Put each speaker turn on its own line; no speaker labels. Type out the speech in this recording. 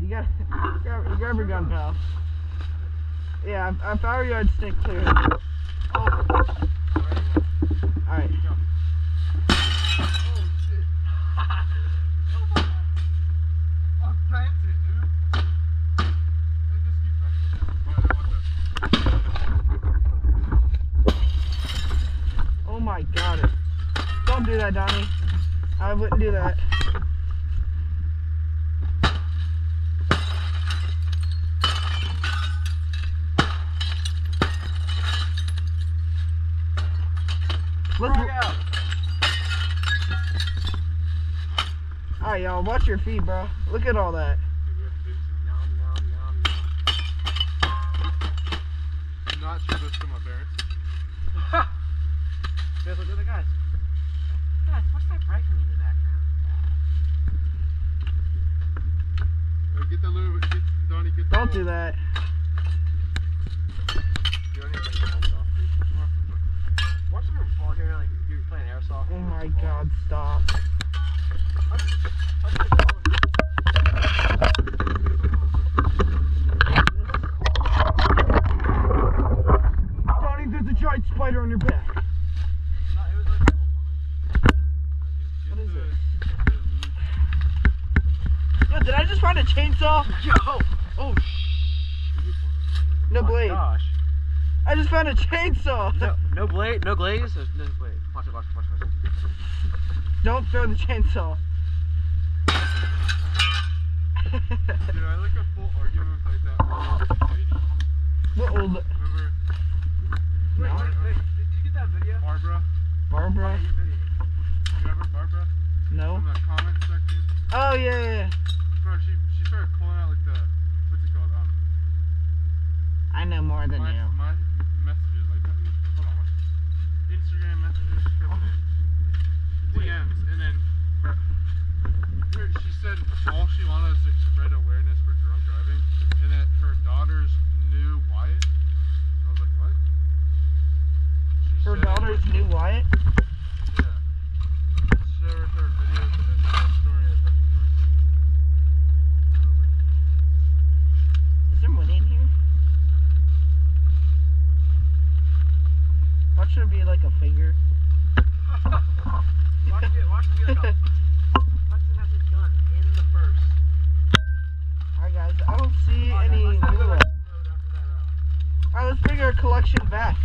You got grab your gun, pal. Yeah, if I were you, I'd stick clear. Oh. Alright. Oh my god. Don't do that, Donnie. I wouldn't do that. Let's go. Alright, y'all, watch your feet, bro. Look at all that.
I'm not sure this to my parents.
Guys, look at the guys. Guys, what's that breaking in the background?
Get the lube. Donnie, get the
Don't do that.
Watch them fall here like you're playing airsoft.
Oh my god, stop. Donnie, there's a giant spider on your back. What is it? Yo, did I just find a chainsaw?
Yo! Oh,
No blade.
Gosh.
I just found a chainsaw.
No blade? No glaze? No blade. Watch it.
Don't throw the chainsaw.
Dude, I like a full argument with like that old lady.
What old?
Remember?
No.
Wait, did you get that video?
Barbara?
Remember Barbara?
No.
From the comment section?
Oh yeah.
Bro, she started pulling out like the, what's it called?
I know more than
my
you.
messages, like, hold on, Instagram messages, DMs, and then she said all she wanted was to spread awareness for drunk driving, and that her daughters knew Wyatt. I was like, what?
Her daughters knew Wyatt?
Yeah. Shared her videos of his story of fucking drinking.
Is there money in here? Watch there be like a finger.
Watch it be like a Hudson has his gun in the purse.
Alright guys, I don't see any. Alright, let's bring our collection back.